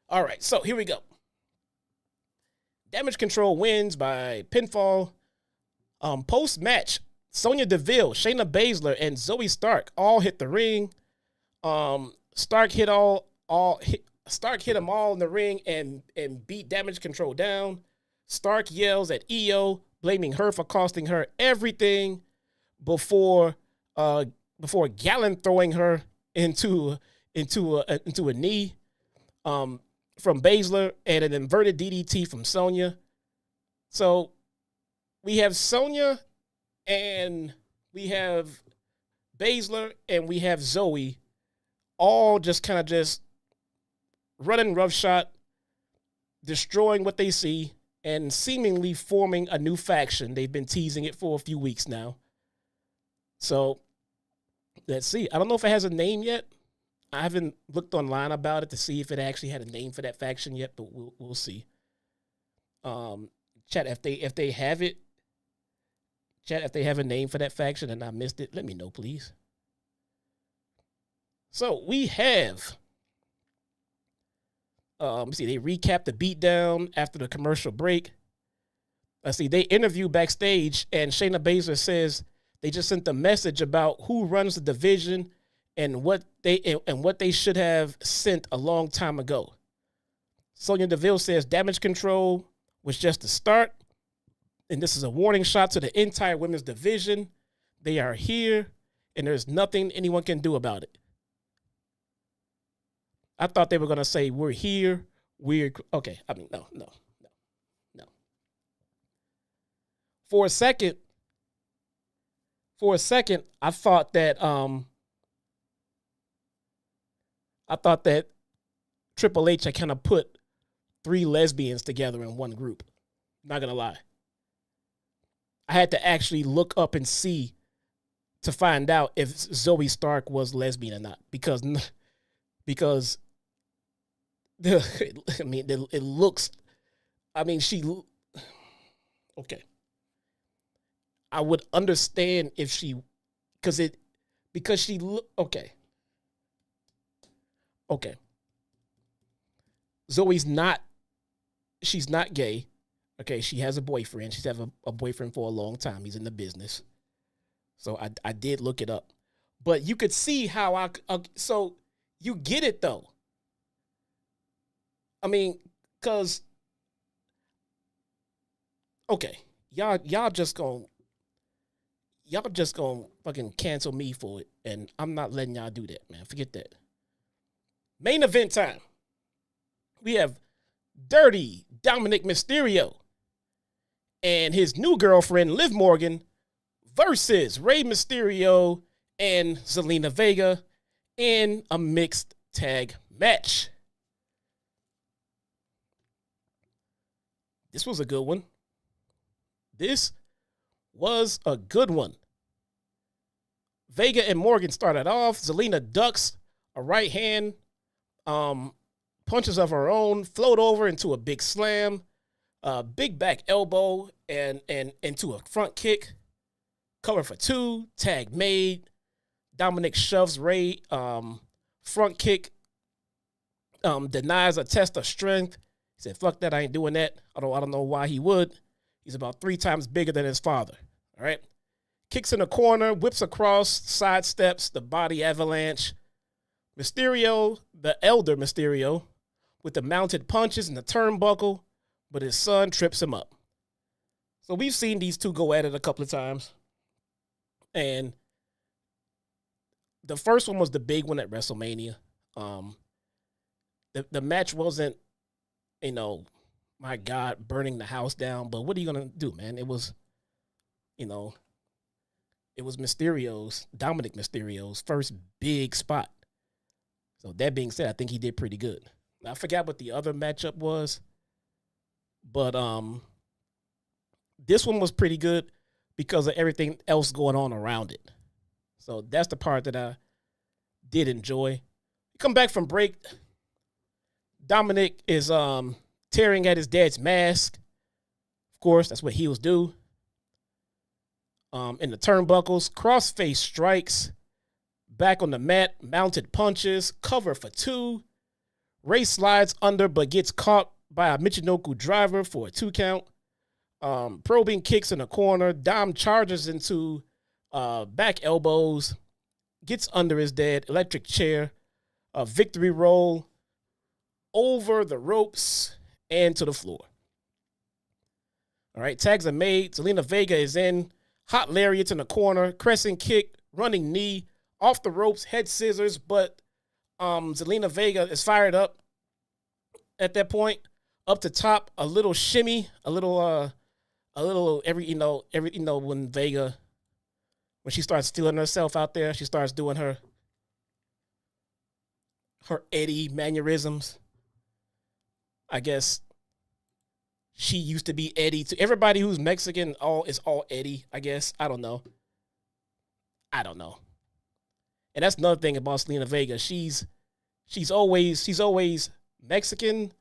All right, so here we go. Damage Control wins by pinfall. Post-match, Sonya Deville, Shayna Baszler, and Zoe Stark all hit the ring. Stark hit them all in the ring and beat Damage Control down. Stark yells at Io, blaming her for costing her everything before Gallon throwing her into a knee from Baszler and an inverted DDT from Sonya. So we have Sonya and we have Baszler and we have Zoe all just kind of just running roughshod, destroying what they see, and seemingly forming a new faction. They've been teasing it for a few weeks now. So let's see. I don't know if it has a name yet. I haven't looked online about it to see if it actually had a name for that faction yet, but we'll see. Chat, if they have it, chat, if they have a name for that faction and I missed it, let me know, please. So we have, let's see, they recap the beatdown after the commercial break. Let's see, they interview backstage, and Shayna Baszler says they just sent a message about who runs the division and what they should have sent a long time ago. Sonya Deville says Damage Control was just the start, and this is a warning shot to the entire women's division. They are here, and there's nothing anyone can do about it. I thought they were going to say, we're here, okay, I mean, no. For a second, I thought that Triple H had kind of put 3 lesbians together in one group. Not going to lie. I had to actually look up and see to find out if Zoe Stark was lesbian or not. Because I mean, it looks, I mean, okay. I would understand if she, because because okay. Zoe's not, she's not gay. Okay, she has a boyfriend. She's had a boyfriend for a long time. He's in the business. So I did look it up. But you could see how so you get it though. I mean, because, okay, y'all just gonna fucking cancel me for it, and I'm not letting y'all do that, man. Forget that. Main event time. We have Dirty Dominik Mysterio and his new girlfriend, Liv Morgan, versus Rey Mysterio and Zelina Vega in a mixed tag match. This was a good one. Vega and Morgan started off. Zelina ducks a right hand, punches of her own, float over into a big slam, big back elbow, and into a front kick. Cover for 2, tag made. Dominic shoves Rey, front kick, denies a test of strength. He said, fuck that, I ain't doing that. Although I don't know why he would. He's about 3 times bigger than his father. All right. Kicks in the corner, whips across, sidesteps, the body avalanche. Mysterio, the elder Mysterio, with the mounted punches and the turnbuckle, but his son trips him up. So we've seen these two go at it a couple of times. And the first one was the big one at WrestleMania. The match wasn't, my God, burning the house down. But what are you going to do, man? It was, Dominic Mysterio's first big spot. So that being said, I think he did pretty good. Now, I forgot what the other matchup was. But this one was pretty good because of everything else going on around it. So that's the part that I did enjoy. Come back from break. Dominic is tearing at his dad's mask. Of course, that's what heels do. In the turnbuckles, crossface strikes, back on the mat, mounted punches, cover for 2. Rey slides under but gets caught by a Michinoku driver for a 2 count. Probing kicks in the corner. Dom charges into back elbows, gets under his dad, electric chair, a victory roll over the ropes and to the floor. All right, tags are made. Zelina Vega is in. Hot lariats in the corner, crescent kick, running knee, off the ropes, head scissors, but Zelina Vega is fired up at that point. Up to top, a little shimmy, when Vega, when she starts feeling herself out there, she starts doing her Eddie mannerisms. I guess she used to be Eddie. To everybody who's Mexican, is all Eddie, I guess. I don't know. And that's another thing about Zelina Vega. She's always Mexican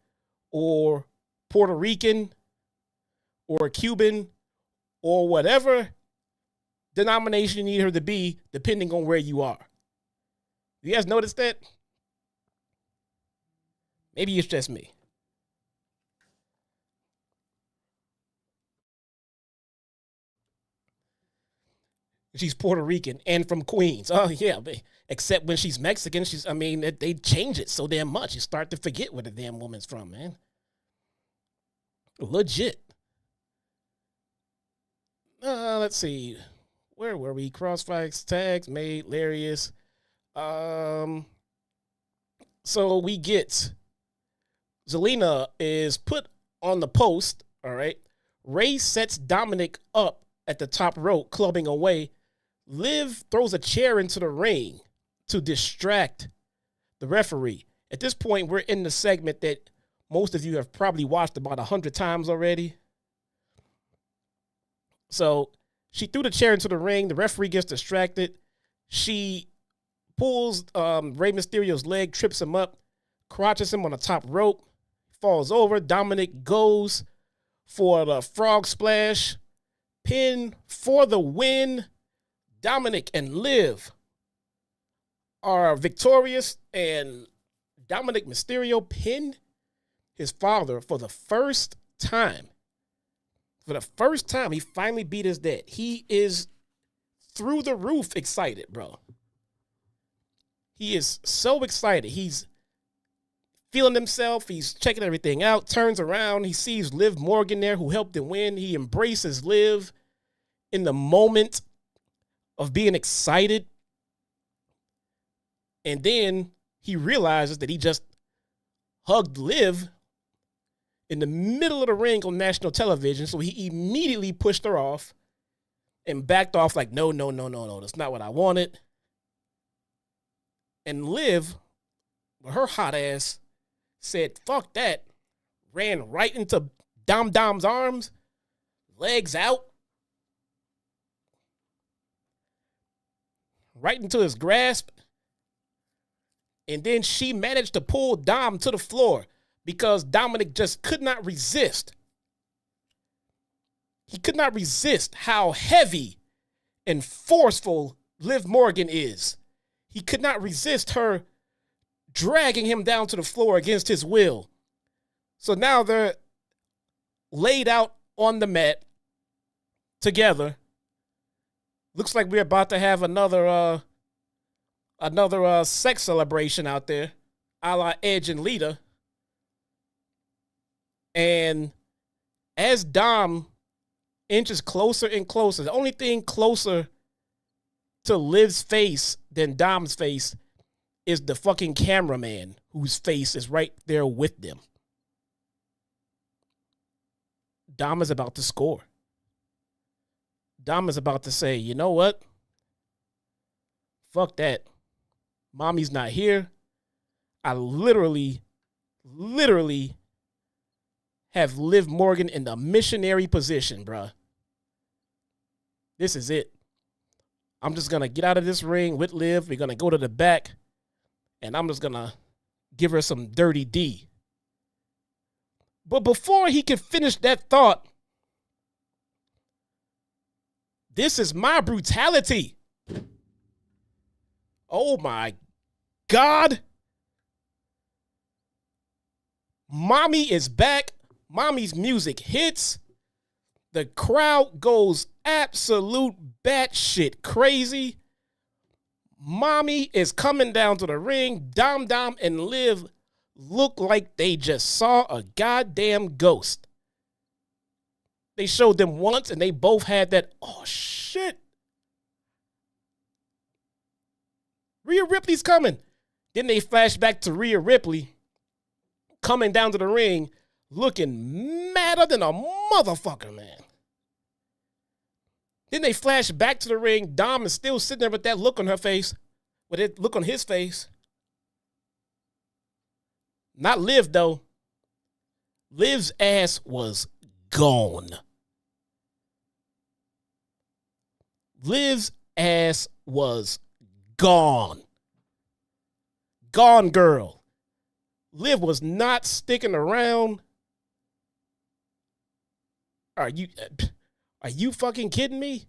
or Puerto Rican or Cuban or whatever denomination you need her to be, depending on where you are. You guys notice that? Maybe it's just me. She's Puerto Rican and from Queens. Oh, yeah. Except when she's Mexican, they change it so damn much. You start to forget where the damn woman's from, man. Legit. Let's see. Where were we? Crossface, tags, made, hilarious. So we get Zelina is put on the post, all right? Rey sets Dominic up at the top rope, clubbing away. Liv throws a chair into the ring to distract the referee. At this point, we're in the segment that most of you have probably watched about 100 times already. So she threw the chair into the ring. The referee gets distracted. She pulls Rey Mysterio's leg, trips him up, crotches him on the top rope, falls over. Dominic goes for the frog splash. Pin for the win. Dominic and Liv are victorious, and Dominic Mysterio pinned his father for the first time. For the first time, he finally beat his dad. He is through the roof excited, bro. He is so excited. He's feeling himself. He's checking everything out. Turns around. He sees Liv Morgan there, who helped him win. He embraces Liv in the moment of being excited. And then he realizes that he just hugged Liv in the middle of the ring on national television. So he immediately pushed her off and backed off like, no, that's not what I wanted. And Liv, with her hot ass, said, fuck that. Ran right into Dom's arms, legs out, right into his grasp. And then she managed to pull Dom to the floor because Dominic just could not resist. He could not resist how heavy and forceful Liv Morgan is. He could not resist her dragging him down to the floor against his will. So now they're laid out on the mat together. Looks like we're about to have another sex celebration out there, a la Edge and Lita. And as Dom inches closer and closer, the only thing closer to Liv's face than Dom's face is the fucking cameraman whose face is right there with them. Dom is about to score. Dom is about to say, you know what? Fuck that. Mommy's not here. I literally have Liv Morgan in the missionary position, bruh. This is it. I'm just going to get out of this ring with Liv. We're going to go to the back, and I'm just going to give her some dirty D. But before he can finish that thought, this is my brutality. Oh my God. Mommy is back. Mommy's music hits. The crowd goes absolute batshit crazy. Mommy is coming down to the ring. Dom and Liv look like they just saw a goddamn ghost. They showed them once and they both had that, oh shit. Rhea Ripley's coming. Then they flash back to Rhea Ripley coming down to the ring looking madder than a motherfucker, man. Then they flash back to the ring. Dom is still sitting there with that look on her face, with that look on his face. Not Liv, though. Liv's ass was gone. Liv's ass was gone. Gone, girl. Liv was not sticking around. Are you fucking kidding me?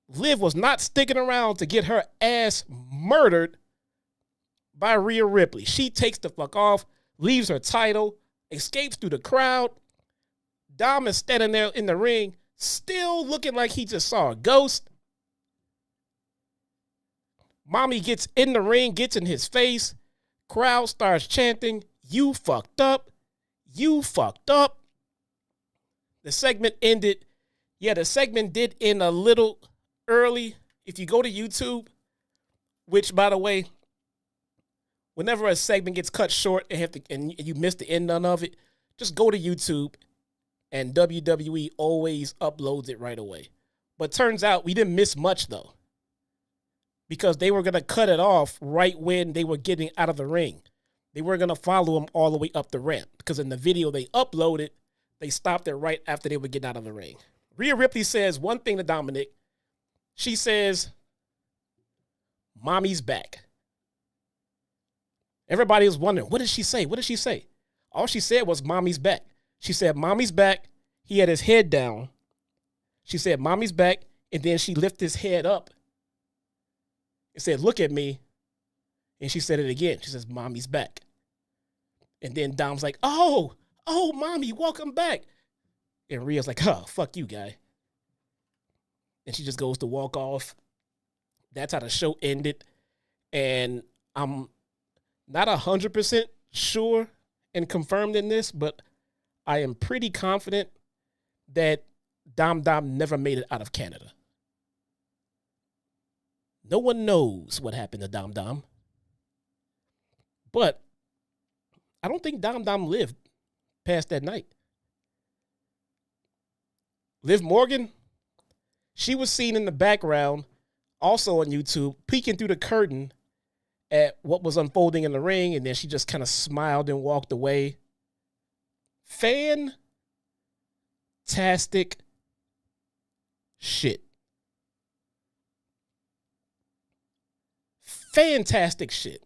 Liv was not sticking around to get her ass murdered by Rhea Ripley. She takes the fuck off, leaves her title, escapes through the crowd. Dom is standing there in the ring, still looking like he just saw a ghost. Mommy gets in the ring, gets in his face. Crowd starts chanting, "You fucked up. You fucked up." The segment ended. Yeah, the segment did end a little early. If you go to YouTube, which, by the way, whenever a segment gets cut short and you miss the end of it, just go to YouTube and WWE always uploads it right away. But turns out we didn't miss much, though, because they were going to cut it off right when they were getting out of the ring. They weren't going to follow them all the way up the ramp, because in the video they uploaded, they stopped it right after they were getting out of the ring. Rhea Ripley says one thing to Dominic. She says, "Mommy's back." Everybody was wondering, what did she say? What did she say? All she said was, "Mommy's back." She said, "Mommy's back." He had his head down. She said, "Mommy's back." And then she lifted his head up and said, "Look at me. And she said it again. She says, Mommy's back. And then Dom's like, oh, Mommy, welcome back. And Rhea's like, huh, fuck you, guy. And she just goes to walk off. That's how the show ended. And I'm not 100% sure and confirmed in this, but I am pretty confident that Dom never made it out of Canada. No one knows what happened to Dom. But I don't think Dom lived past that night. Liv Morgan, she was seen in the background, also on YouTube, peeking through the curtain at what was unfolding in the ring, and then she just kind of smiled and walked away. Fantastic shit. Fantastic shit.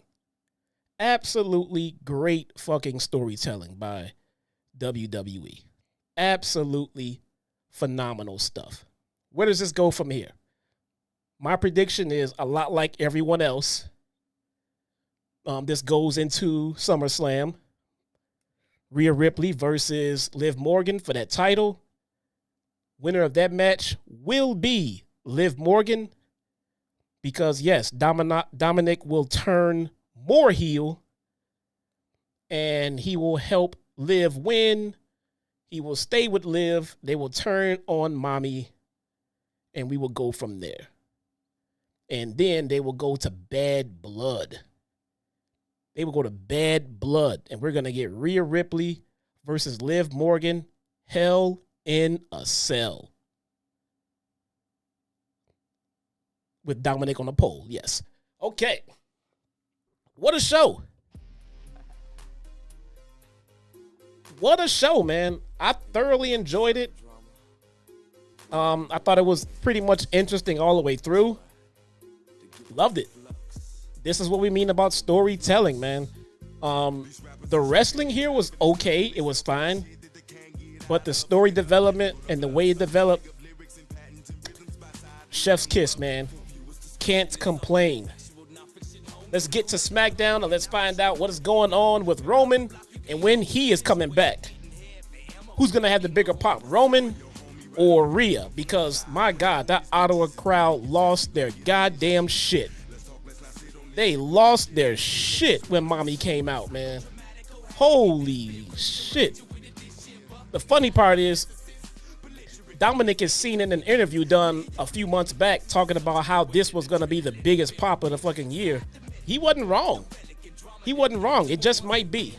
Absolutely great fucking storytelling by WWE. Absolutely phenomenal stuff. Where does this go from here? My prediction is a lot like everyone else. This goes into SummerSlam. Rhea Ripley versus Liv Morgan for that title. Winner of that match will be Liv Morgan. Because, yes, Dominic will turn more heel. And he will help Liv win. He will stay with Liv. They will turn on Mommy. And we will go from there. And then they will go to Bad Blood. They will go to Bad Blood. And we're going to get Rhea Ripley versus Liv Morgan. Hell in a Cell. With Dominic on the pole, yes. Okay. What a show. What a show, man. I thoroughly enjoyed it. I thought it was pretty much interesting all the way through. Loved it. This is what we mean about storytelling, man. The wrestling here was okay. It was fine. But the story development and the way it developed, chef's kiss, man. Can't complain. Let's get to SmackDown and let's find out what is going on with Roman and when he is coming back. Who's going to have the bigger pop, Roman or Rhea? Because, my God, that Ottawa crowd lost their goddamn shit. They lost their shit when Mommy came out, man. Holy shit. The funny part is, Dominic is seen in an interview done a few months back talking about how this was going to be the biggest pop of the fucking year. He wasn't wrong. He wasn't wrong. It just might be.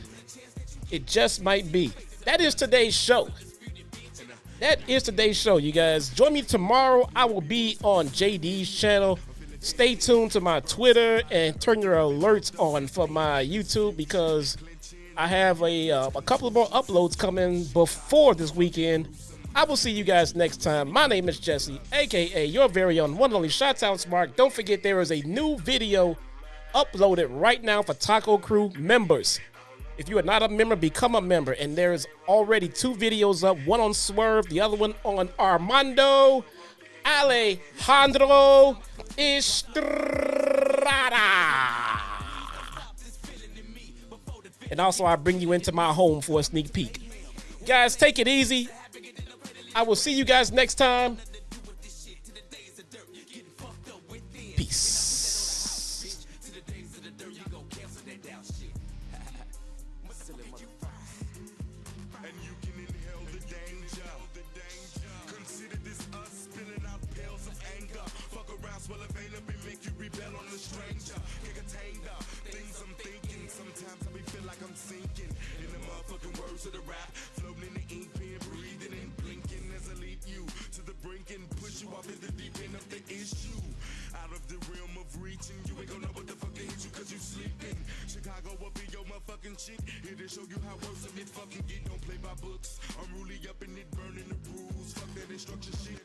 It just might be. That is today's show. That is today's show, you guys. Join me tomorrow. I will be on JD's channel. Stay tuned to my Twitter and turn your alerts on for my YouTube because I have a couple of more uploads coming before this weekend. I will see you guys next time. My name is Jesse, a.k.a. your very own one and only Chitown Smark. Don't forget there is a new video uploaded right now for Taco Crew members. If you are not a member, become a member. And there is already 2 videos up. One on Swerve, the other one on Armando Alejandro Estrada. And also I bring you into my home for a sneak peek. Guys, take it easy. I will see you guys next time. Peace. To the rap, floating in the ink pen, breathing and blinking as I lead you to the brink and push you off in the deep end of the issue. Out of the realm of reaching, you ain't gonna know what the fuck hit you cause you sleeping. Chicago will be your motherfucking chick. Here to show you how worse of it fucking get. Don't play by books. I'm really up in it, burning the rules. Fuck that instruction shit.